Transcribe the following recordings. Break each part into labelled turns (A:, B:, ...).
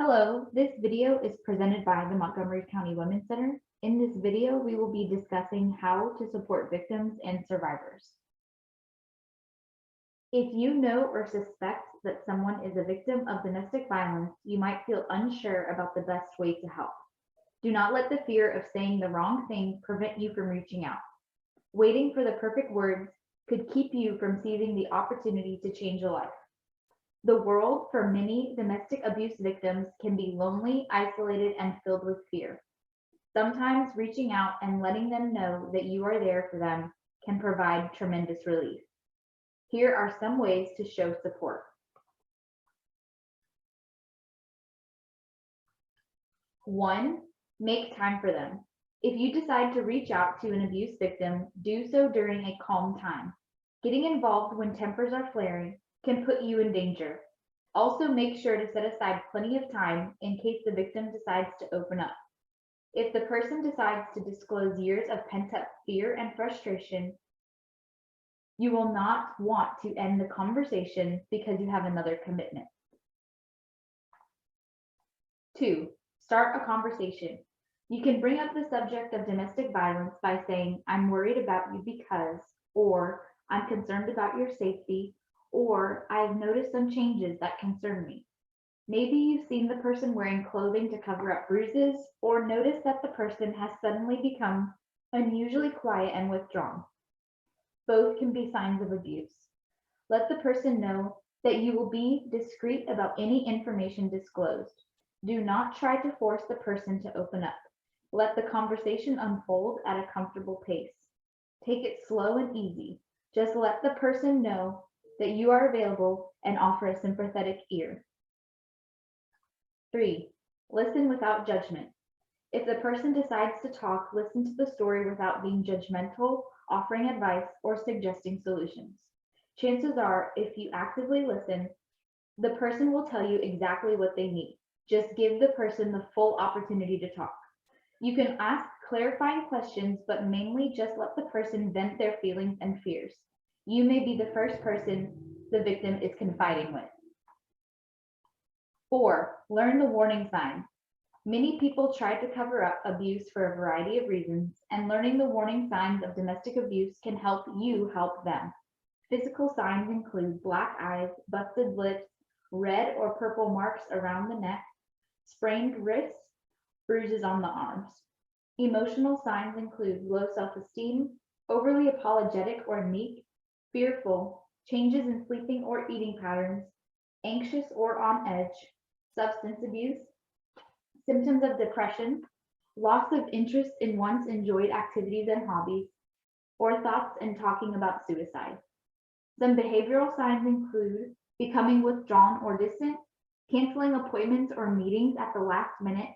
A: Hello, this video is presented by the Montgomery County Women's Center. In this video, we will be discussing how to support victims and survivors. If you know or suspect that someone is a victim of domestic violence, you might feel unsure about the best way to help. Do not let the fear of saying the wrong thing prevent you from reaching out. Waiting for the perfect words could keep you from seizing the opportunity to change a life. The world for many domestic abuse victims can be lonely, isolated, and filled with fear. Sometimes reaching out and letting them know that you are there for them can provide tremendous relief. Here are some ways to show support. 1, make time for them. If you decide to reach out to an abuse victim, do so during a calm time. Getting involved when tempers are flaring can put you in danger. Also, make sure to set aside plenty of time in case the victim decides to open up. If the person decides to disclose years of pent-up fear and frustration, you will not want to end the conversation because you have another commitment. 2, start a conversation. You can bring up the subject of domestic violence by saying, "I'm worried about you because," or "I'm concerned about your safety," or "I've noticed some changes that concern me." Maybe you've seen the person wearing clothing to cover up bruises, or noticed that the person has suddenly become unusually quiet and withdrawn. Both can be signs of abuse. Let the person know that you will be discreet about any information disclosed. Do not try to force the person to open up. Let the conversation unfold at a comfortable pace. Take it slow and easy. Just let the person know that you are available and offer a sympathetic ear. 3, listen without judgment. If the person decides to talk, listen to the story without being judgmental, offering advice, or suggesting solutions. Chances are, if you actively listen, the person will tell you exactly what they need. Just give the person the full opportunity to talk. You can ask clarifying questions, but mainly just let the person vent their feelings and fears. You may be the first person the victim is confiding with. 4, learn the warning signs. Many people try to cover up abuse for a variety of reasons, and learning the warning signs of domestic abuse can help you help them. Physical signs include black eyes, busted lips, red or purple marks around the neck, sprained wrists, bruises on the arms. Emotional signs include low self-esteem, overly apologetic or meek, fearful, changes in sleeping or eating patterns, anxious or on edge, substance abuse, symptoms of depression, loss of interest in once enjoyed activities and hobbies, or thoughts and talking about suicide. Some behavioral signs include becoming withdrawn or distant, canceling appointments or meetings at the last minute,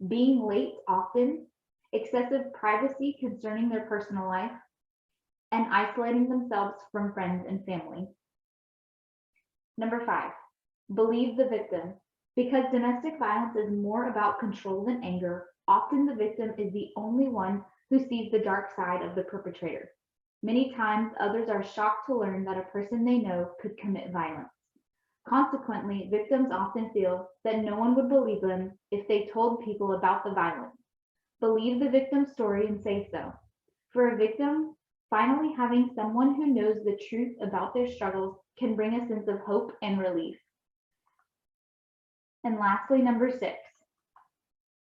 A: being late often, excessive privacy concerning their personal life, and isolating themselves from friends and family. Number 5, believe the victim. Because domestic violence is more about control than anger, often the victim is the only one who sees the dark side of the perpetrator. Many times, others are shocked to learn that a person they know could commit violence. Consequently, victims often feel that no one would believe them if they told people about the violence. Believe the victim's story and say so. For a victim, finally having someone who knows the truth about their struggles can bring a sense of hope and relief. And lastly, number 6,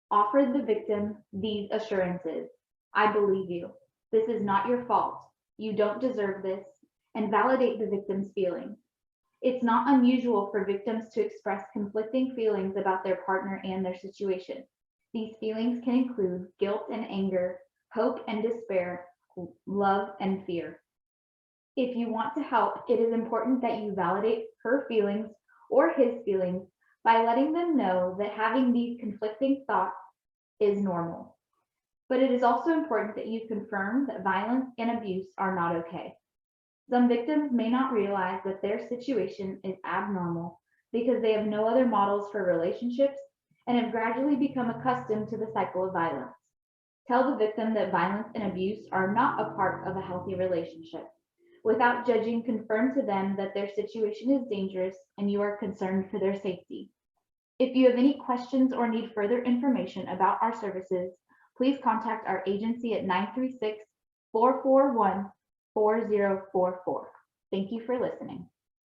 A: offer the victim these assurances. I believe you. This is not your fault. You don't deserve this, and validate the victim's feelings. It's not unusual for victims to express conflicting feelings about their partner and their situation. These feelings can include guilt and anger, hope and despair, love and fear. If you want to help, it is important that you validate her feelings or his feelings by letting them know that having these conflicting thoughts is normal. But it is also important that you confirm that violence and abuse are not okay. Some victims may not realize that their situation is abnormal because they have no other models for relationships and have gradually become accustomed to the cycle of violence. Tell the victim that violence and abuse are not a part of a healthy relationship. Without judging, confirm to them that their situation is dangerous and you are concerned for their safety. If you have any questions or need further information about our services, please contact our agency at 936-441-4044. Thank you for listening.